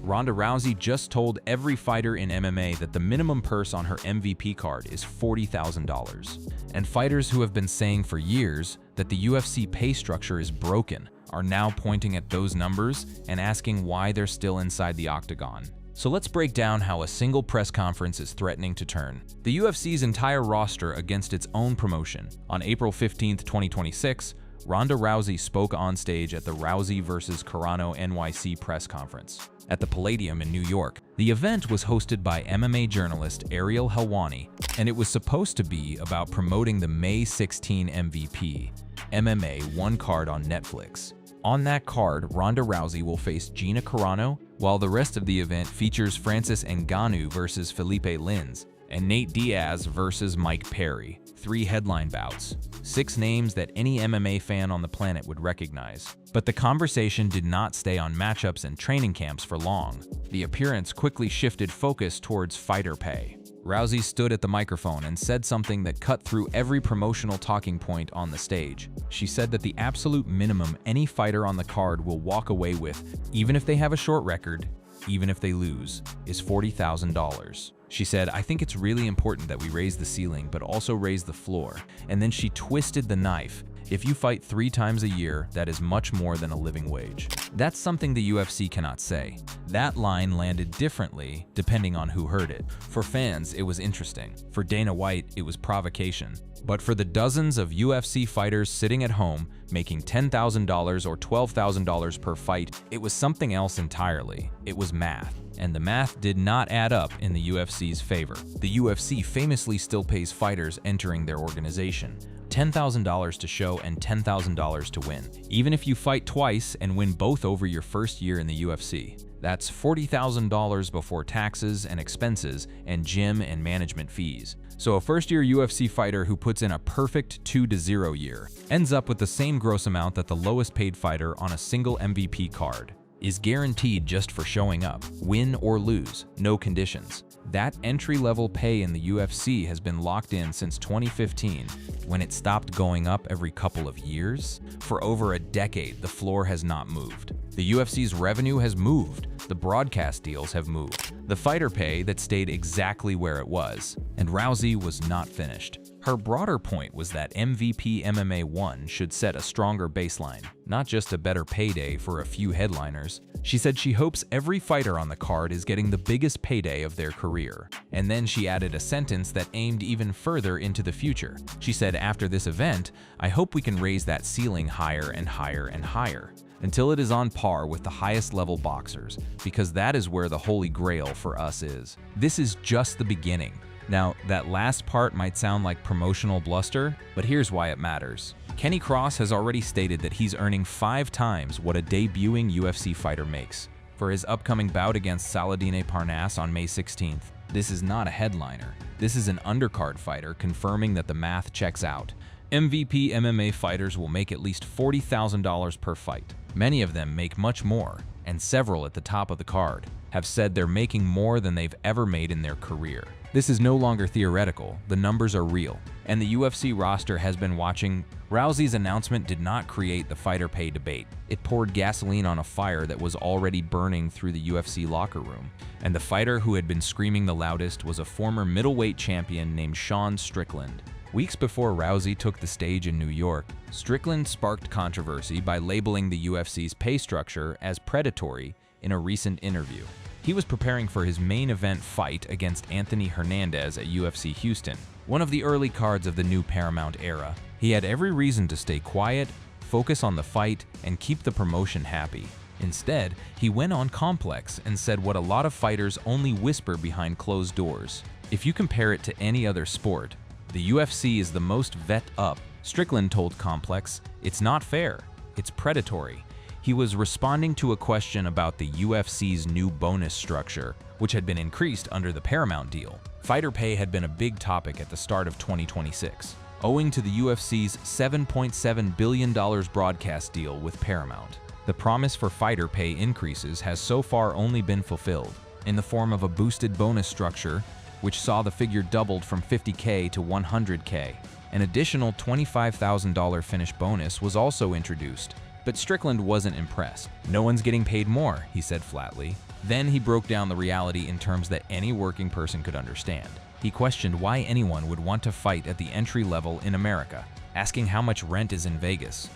Ronda Rousey just told every fighter in MMA that the minimum purse on her MVP card is $40,000. And fighters who have been saying for years that the UFC pay structure is broken are now pointing at those numbers and asking why they're still inside the octagon. So let's break down how a single press conference is threatening to turn the UFC's entire roster against its own promotion. On April 15, 2026, Ronda Rousey spoke on stage at the Rousey vs. Carano NYC press conference at the Palladium in New York. The event was hosted by MMA journalist Ariel Helwani, and it was supposed to be about promoting the May 16 MVP MMA 1 card on Netflix. On that card, Ronda Rousey will face Gina Carano, while the rest of the event features Francis Ngannou versus Felipe Lins and Nate Diaz versus Mike Perry. 3 headline bouts, 6 names that any MMA fan on the planet would recognize. But the conversation did not stay on matchups and training camps for long. The appearance quickly shifted focus towards fighter pay. Rousey stood at the microphone and said something that cut through every promotional talking point on the stage. She said that the absolute minimum any fighter on the card will walk away with, even if they have a short record, even if they lose, is $40,000. She said, "I think it's really important that we raise the ceiling, but also raise the floor." And then she twisted the knife. If you fight 3 times a year, that is much more than a living wage. That's something the UFC cannot say. That line landed differently depending on who heard it. For fans, it was interesting. For Dana White, it was provocation. But for the dozens of UFC fighters sitting at home, making $10,000 or $12,000 per fight, it was something else entirely. It was math. And the math did not add up in the UFC's favor. The UFC famously still pays fighters entering their organization $10,000 to show and $10,000 to win, even if you fight twice and win both over your first year in the UFC. That's $40,000 before taxes and expenses and gym and management fees. So a first-year UFC fighter who puts in a perfect 2-0 year ends up with the same gross amount that the lowest-paid fighter on a single MVP card is guaranteed just for showing up, win or lose, no conditions. That entry-level pay in the UFC has been locked in since 2015, when it stopped going up every couple of years. For over a decade, the floor has not moved. The UFC's revenue has moved. The broadcast deals have moved. The fighter pay that stayed exactly where it was. And Rousey was not finished. Her broader point was that MVP MMA 1 should set a stronger baseline, not just a better payday for a few headliners. She said she hopes every fighter on the card is getting the biggest payday of their career. And then she added a sentence that aimed even further into the future. She said, "After this event, I hope we can raise that ceiling higher and higher and higher, until it is on par with the highest level boxers, because that is where the holy grail for us is." This is just the beginning. Now, that last part might sound like promotional bluster, but here's why it matters. Kenny Cross has already stated that he's earning 5 times what a debuting UFC fighter makes for his upcoming bout against Saladin Parnasse on May 16th. This is not a headliner. This is an undercard fighter confirming that the math checks out. MVP MMA fighters will make at least $40,000 per fight. Many of them make much more, and several at the top of the card have said they're making more than they've ever made in their career. This is no longer theoretical, the numbers are real, and the UFC roster has been watching. Rousey's announcement did not create the fighter pay debate. It poured gasoline on a fire that was already burning through the UFC locker room. And the fighter who had been screaming the loudest was a former middleweight champion named Sean Strickland. Weeks before Rousey took the stage in New York, Strickland sparked controversy by labeling the UFC's pay structure as predatory in a recent interview. He was preparing for his main event fight against Anthony Hernandez at UFC Houston, one of the early cards of the new Paramount era. He had every reason to stay quiet, focus on the fight, and keep the promotion happy. Instead, he went on Complex and said what a lot of fighters only whisper behind closed doors. If you compare it to any other sport, the UFC is the most vet up. Strickland told Complex, "It's not fair, it's predatory." He was responding to a question about the UFC's new bonus structure, which had been increased under the Paramount deal. Fighter pay had been a big topic at the start of 2026, owing to the UFC's $7.7 billion broadcast deal with Paramount. The promise for fighter pay increases has so far only been fulfilled, in the form of a boosted bonus structure, which saw the figure doubled from $50K to $100K. An additional $25,000 finish bonus was also introduced. But Strickland wasn't impressed. "No one's getting paid more," he said flatly. Then he broke down the reality in terms that any working person could understand. He questioned why anyone would want to fight at the entry level in America, asking how much rent is in Vegas.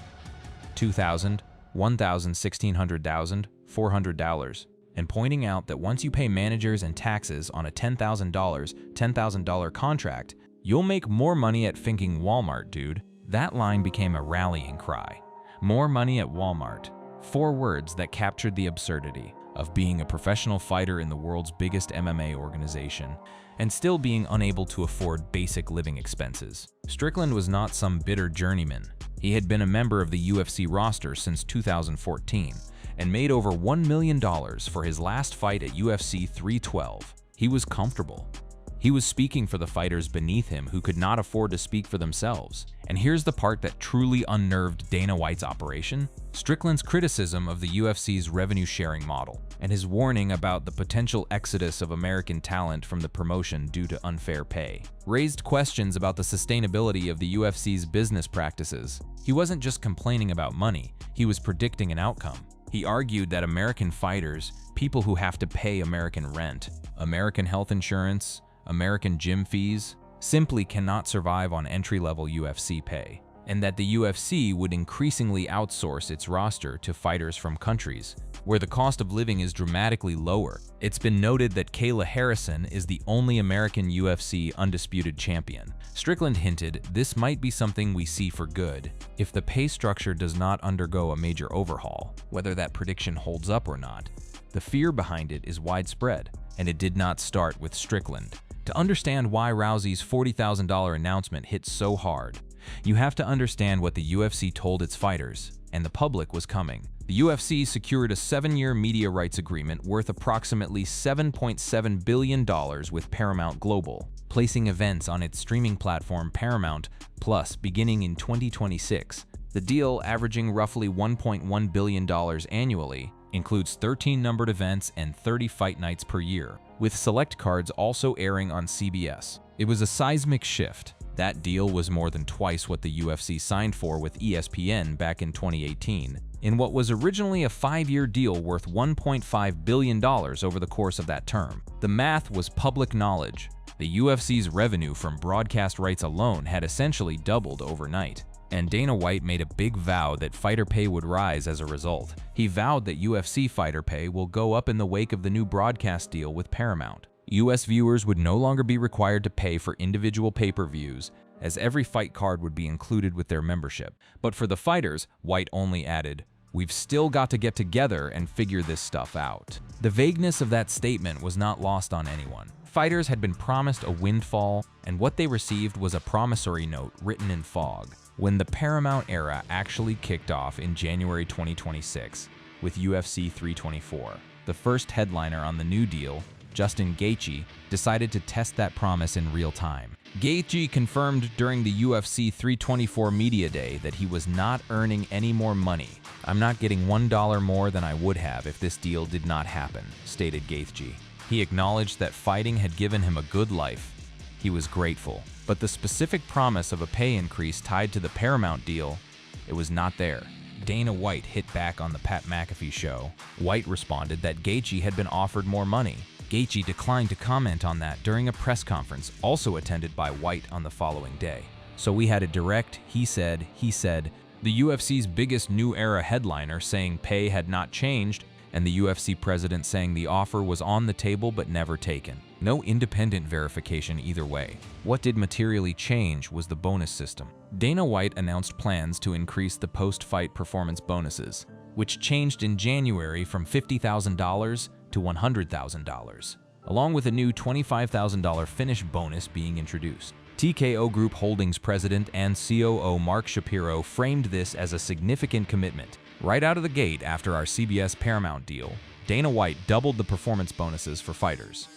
$2,000, $1,000, $1,600, $400, and pointing out that once you pay managers and taxes on a $10,000 contract, you'll make more money at thinking Walmart, dude. That line became a rallying cry. More money at Walmart. 4 words that captured the absurdity of being a professional fighter in the world's biggest MMA organization and still being unable to afford basic living expenses. Strickland was not some bitter journeyman. He had been a member of the UFC roster since 2014 and made over $1 million for his last fight at UFC 312. He was comfortable. He was speaking for the fighters beneath him who could not afford to speak for themselves. And here's the part that truly unnerved Dana White's operation: Strickland's criticism of the UFC's revenue-sharing model and his warning about the potential exodus of American talent from the promotion due to unfair pay raised questions about the sustainability of the UFC's business practices. He wasn't just complaining about money, he was predicting an outcome. He argued that American fighters, people who have to pay American rent, American health insurance, American gym fees, simply cannot survive on entry-level UFC pay, and that the UFC would increasingly outsource its roster to fighters from countries where the cost of living is dramatically lower. It's been noted that Kayla Harrison is the only American UFC undisputed champion. Strickland hinted this might be something we see for good if the pay structure does not undergo a major overhaul. Whether that prediction holds up or not, the fear behind it is widespread, and it did not start with Strickland. To understand why Rousey's $40,000 announcement hit so hard, you have to understand what the UFC told its fighters, and the public was coming. The UFC secured a 7-year media rights agreement worth approximately $7.7 billion with Paramount Global, placing events on its streaming platform Paramount Plus beginning in 2026. The deal, averaging roughly $1.1 billion annually, includes 13 numbered events and 30 fight nights per year, with select cards also airing on CBS. It was a seismic shift. That deal was more than twice what the UFC signed for with ESPN back in 2018, in what was originally a 5-year deal worth $1.5 billion over the course of that term. The math was public knowledge. The UFC's revenue from broadcast rights alone had essentially doubled overnight. And Dana White made a big vow that fighter pay would rise as a result. He vowed that UFC fighter pay will go up in the wake of the new broadcast deal with Paramount. US viewers would no longer be required to pay for individual pay-per-views, as every fight card would be included with their membership. But for the fighters, White only added, "We've still got to get together and figure this stuff out." The vagueness of that statement was not lost on anyone. Fighters had been promised a windfall, and what they received was a promissory note written in fog. When the Paramount era actually kicked off in January 2026 with UFC 324, the first headliner on the new deal, Justin Gaethje, decided to test that promise in real time. Gaethje confirmed during the UFC 324 media day that he was not earning any more money. "I'm not getting $1 more than I would have if this deal did not happen," stated Gaethje. He acknowledged that fighting had given him a good life. He was grateful, but the specific promise of a pay increase tied to the Paramount deal, it was not there. Dana White hit back on the Pat McAfee show. White responded that Gaethje had been offered more money. Gaethje declined to comment on that during a press conference also attended by White on the following day. So we had a direct he said, the UFC's biggest new era headliner saying pay had not changed, and the UFC president saying the offer was on the table but never taken. No independent verification either way. What did materially change was the bonus system. Dana White announced plans to increase the post-fight performance bonuses, which changed in January from $50,000 to $100,000, along with a new $25,000 finish bonus being introduced. TKO Group Holdings president and COO Mark Shapiro framed this as a significant commitment. Right out of the gate after our CBS Paramount deal, Dana White doubled the performance bonuses for fighters.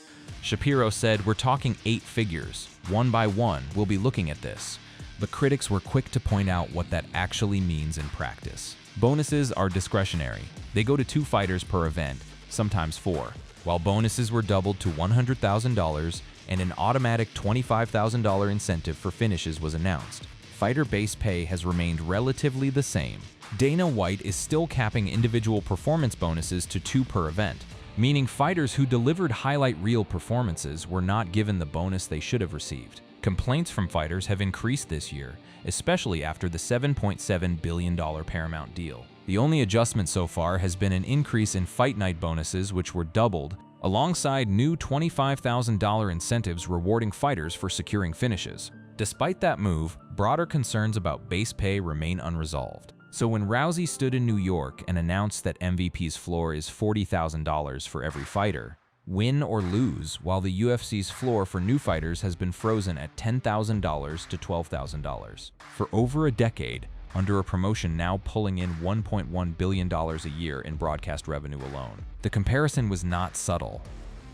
Shapiro said, "We're talking 8 figures. One by one, we'll be looking at this." But critics were quick to point out what that actually means in practice. Bonuses are discretionary. They go to 2 fighters per event, sometimes 4, while bonuses were doubled to $100,000 and an automatic $25,000 incentive for finishes was announced. Fighter base pay has remained relatively the same. Dana White is still capping individual performance bonuses to 2 per event, meaning fighters who delivered highlight reel performances were not given the bonus they should have received. Complaints from fighters have increased this year, especially after the $7.7 billion Paramount deal. The only adjustment so far has been an increase in fight night bonuses, which were doubled, alongside new $25,000 incentives rewarding fighters for securing finishes. Despite that move, broader concerns about base pay remain unresolved. So when Rousey stood in New York and announced that MVP's floor is $40,000 for every fighter, win or lose, while the UFC's floor for new fighters has been frozen at $10,000 to $12,000. For over a decade, under a promotion now pulling in $1.1 billion a year in broadcast revenue alone. The comparison was not subtle.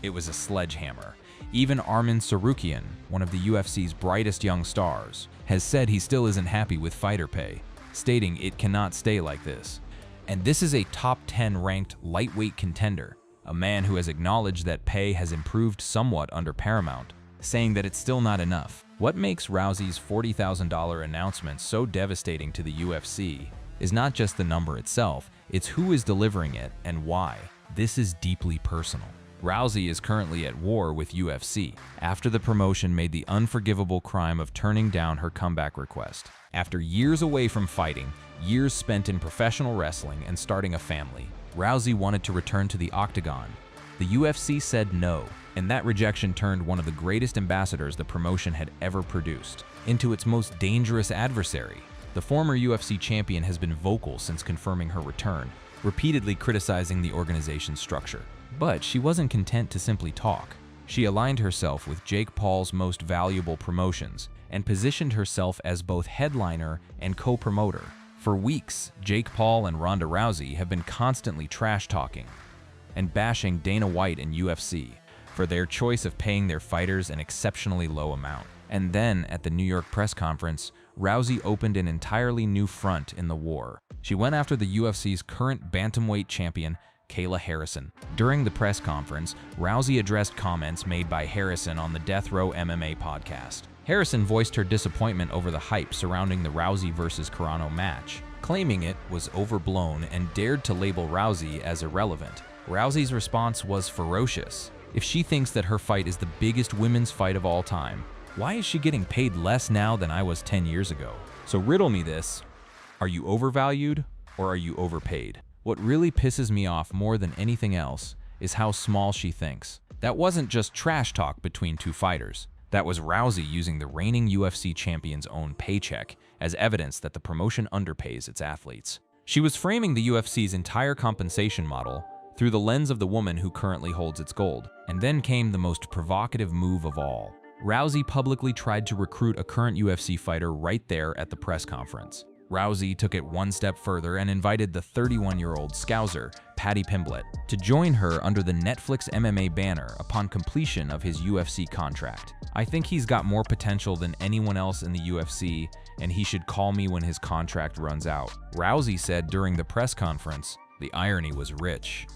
It was a sledgehammer. Even Arman Tsarukyan, one of the UFC's brightest young stars, has said he still isn't happy with fighter pay, stating it cannot stay like this. And this is a top 10 ranked lightweight contender, a man who has acknowledged that pay has improved somewhat under Paramount, saying that it's still not enough. What makes Rousey's $40,000 announcement so devastating to the UFC is not just the number itself, it's who is delivering it and why. This is deeply personal. Rousey is currently at war with UFC after the promotion made the unforgivable crime of turning down her comeback request. After years away from fighting, years spent in professional wrestling and starting a family, Rousey wanted to return to the octagon. The UFC said no, and that rejection turned one of the greatest ambassadors the promotion had ever produced into its most dangerous adversary. The former UFC champion has been vocal since confirming her return, repeatedly criticizing the organization's structure. But she wasn't content to simply talk. She aligned herself with Jake Paul's most valuable promotions and positioned herself as both headliner and co-promoter. For weeks, Jake Paul and Ronda Rousey have been constantly trash-talking and bashing Dana White and UFC for their choice of paying their fighters an exceptionally low amount. And then, at the New York press conference, Rousey opened an entirely new front in the war. She went after the UFC's current bantamweight champion, Kayla Harrison. During the press conference, Rousey addressed comments made by Harrison on the Death Row MMA podcast. Harrison voiced her disappointment over the hype surrounding the Rousey vs. Carano match, claiming it was overblown and dared to label Rousey as irrelevant. Rousey's response was ferocious. If she thinks that her fight is the biggest women's fight of all time, why is she getting paid less now than I was 10 years ago? So riddle me this: are you overvalued or are you overpaid? What really pisses me off more than anything else is how small she thinks. That wasn't just trash talk between two fighters. That was Rousey using the reigning UFC champion's own paycheck as evidence that the promotion underpays its athletes. She was framing the UFC's entire compensation model through the lens of the woman who currently holds its gold. And then came the most provocative move of all. Rousey publicly tried to recruit a current UFC fighter right there at the press conference. Rousey took it one step further and invited the 31-year-old Scouser, Paddy Pimblett, to join her under the Netflix MMA banner upon completion of his UFC contract. I think he's got more potential than anyone else in the UFC, and he should call me when his contract runs out. Rousey said during the press conference. The irony was rich.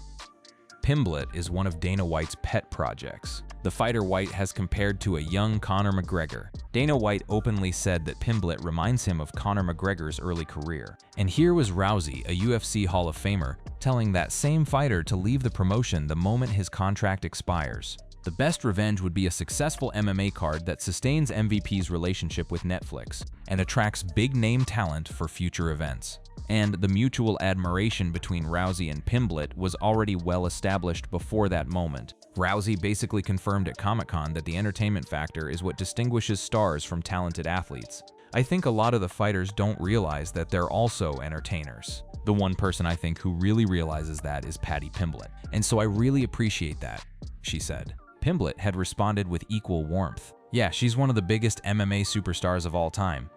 Pimblett is one of Dana White's pet projects. The fighter White has compared to a young Conor McGregor. Dana White openly said that Pimblett reminds him of Conor McGregor's early career. And here was Rousey, a UFC Hall of Famer, telling that same fighter to leave the promotion the moment his contract expires. The best revenge would be a successful MMA card that sustains MVP's relationship with Netflix and attracts big-name talent for future events. And the mutual admiration between Rousey and Pimblett was already well established before that moment. Rousey basically confirmed at Comic-Con that the entertainment factor is what distinguishes stars from talented athletes. I think a lot of the fighters don't realize that they're also entertainers. The one person I think who really realizes that is Paddy Pimblett. And so I really appreciate that, she said. Pimblett had responded with equal warmth. Yeah, she's one of the biggest MMA superstars of all time.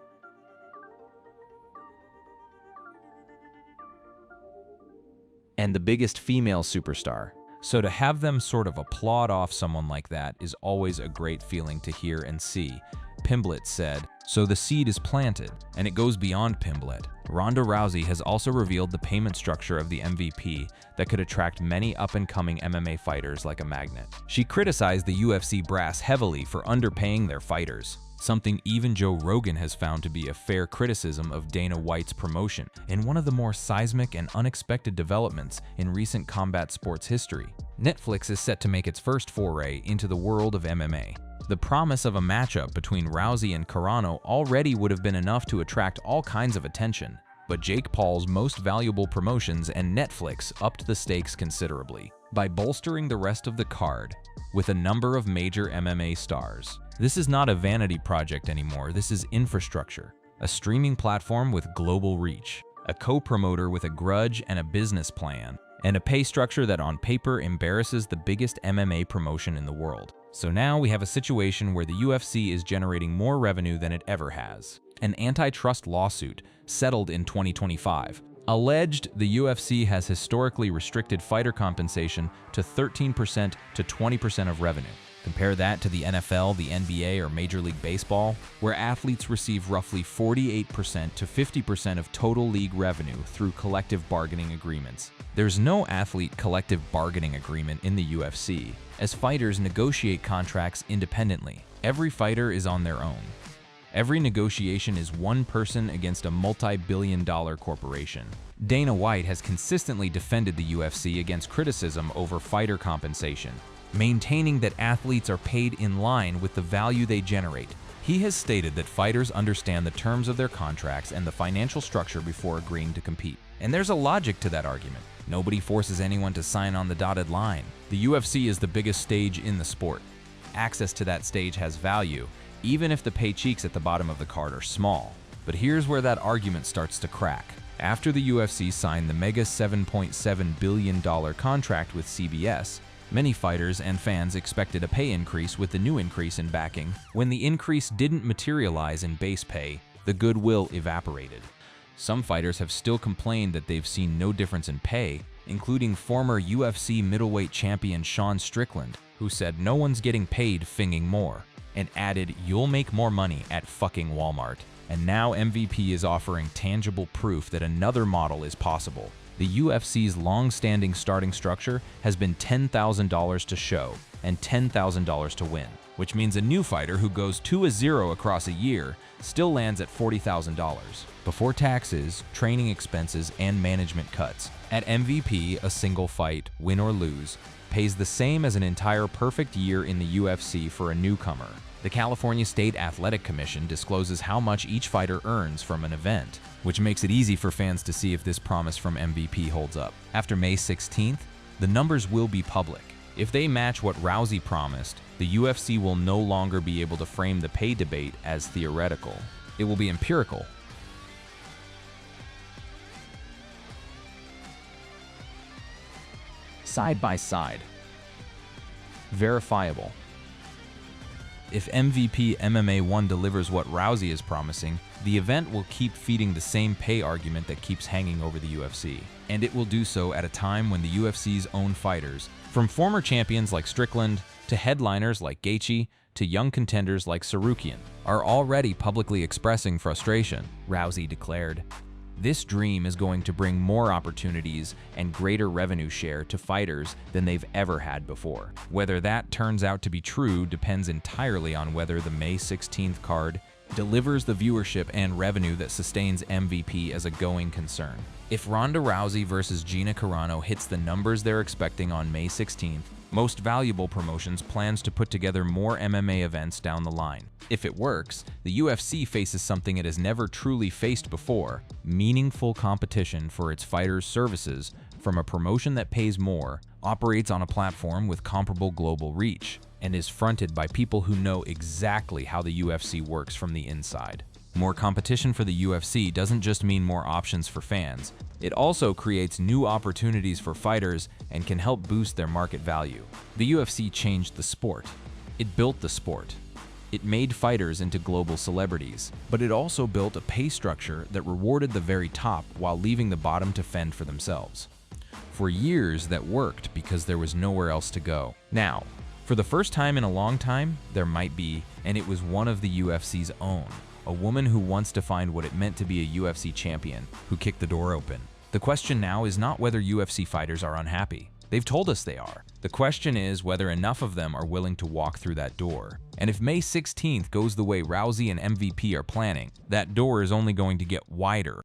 And the biggest female superstar. So to have them sort of applaud off someone like that is always a great feeling to hear and see. Pimblett said, so the seed is planted, and it goes beyond Pimblett. Ronda Rousey has also revealed the payment structure of the MVP that could attract many up-and-coming MMA fighters like a magnet. She criticized the UFC brass heavily for underpaying their fighters. something even Joe Rogan has found to be a fair criticism of Dana White's promotion in one of the more seismic and unexpected developments in recent combat sports history. Netflix is set to make its first foray into the world of MMA. The promise of a matchup between Rousey and Carano already would have been enough to attract all kinds of attention, but Jake Paul's most valuable promotions and Netflix upped the stakes considerably by bolstering the rest of the card with a number of major MMA stars. This is not a vanity project anymore, this is infrastructure, a streaming platform with global reach, a co-promoter with a grudge and a business plan, and a pay structure that on paper embarrasses the biggest MMA promotion in the world. So now we have a situation where the UFC is generating more revenue than it ever has. An antitrust lawsuit settled in 2025 alleged the UFC has historically restricted fighter compensation to 13% to 20% of revenue. Compare that to the NFL, the NBA, or Major League Baseball, where athletes receive roughly 48% to 50% of total league revenue through collective bargaining agreements. There's no athlete collective bargaining agreement in the UFC, as fighters negotiate contracts independently. Every fighter is on their own. Every negotiation is one person against a multi-billion-dollar corporation. Dana White has consistently defended the UFC against criticism over fighter compensation, maintaining that athletes are paid in line with the value they generate. He has stated that fighters understand the terms of their contracts and the financial structure before agreeing to compete. And there's a logic to that argument. Nobody forces anyone to sign on the dotted line. The UFC is the biggest stage in the sport. Access to that stage has value, even if the pay cheeks at the bottom of the card are small. But here's where that argument starts to crack. After the UFC signed the mega $7.7 billion contract with CBS, many fighters and fans expected a pay increase with the new increase in backing. When the increase didn't materialize in base pay, the goodwill evaporated. Some fighters have still complained that they've seen no difference in pay, including former UFC middleweight champion Sean Strickland, who said no one's getting paid finging more, and added, "You'll make more money at fucking Walmart." And now MVP is offering tangible proof that another model is possible. The UFC's long-standing starting structure has been $10,000 to show and $10,000 to win, which means a new fighter who goes 2-0 across a year still lands at $40,000 before taxes, training expenses, and management cuts. At MVP, a single fight, win or lose, pays the same as an entire perfect year in the UFC for a newcomer. The California State Athletic Commission discloses how much each fighter earns from an event, which makes it easy for fans to see if this promise from MVP holds up. After May 16th, the numbers will be public. If they match what Rousey promised, the UFC will no longer be able to frame the pay debate as theoretical. It will be empirical. Side by side. Verifiable. If MVP MMA 1 delivers what Rousey is promising, the event will keep feeding the same pay argument that keeps hanging over the UFC. And it will do so at a time when the UFC's own fighters, from former champions like Strickland, to headliners like Gaethje, to young contenders like Sarukian, are already publicly expressing frustration. Rousey declared, "This dream is going to bring more opportunities and greater revenue share to fighters than they've ever had before." Whether that turns out to be true depends entirely on whether the May 16th card delivers the viewership and revenue that sustains MVP as a going concern. If Ronda Rousey versus Gina Carano hits the numbers they're expecting on May 16th, Most Valuable Promotions plans to put together more MMA events down the line. If it works, the UFC faces something it has never truly faced before: meaningful competition for its fighters' services from a promotion that pays more, operates on a platform with comparable global reach, and is fronted by people who know exactly how the UFC works from the inside. More competition for the UFC doesn't just mean more options for fans. It also creates new opportunities for fighters and can help boost their market value. The UFC changed the sport. It built the sport. It made fighters into global celebrities, but it also built a pay structure that rewarded the very top while leaving the bottom to fend for themselves. For years, that worked because there was nowhere else to go. Now, for the first time in a long time, there might be, and it was one of the UFC's own. A woman who wants to find what it meant to be a UFC champion, who kicked the door open. The question now is not whether UFC fighters are unhappy. They've told us they are. The question is whether enough of them are willing to walk through that door. And if May 16th goes the way Rousey and MVP are planning, that door is only going to get wider.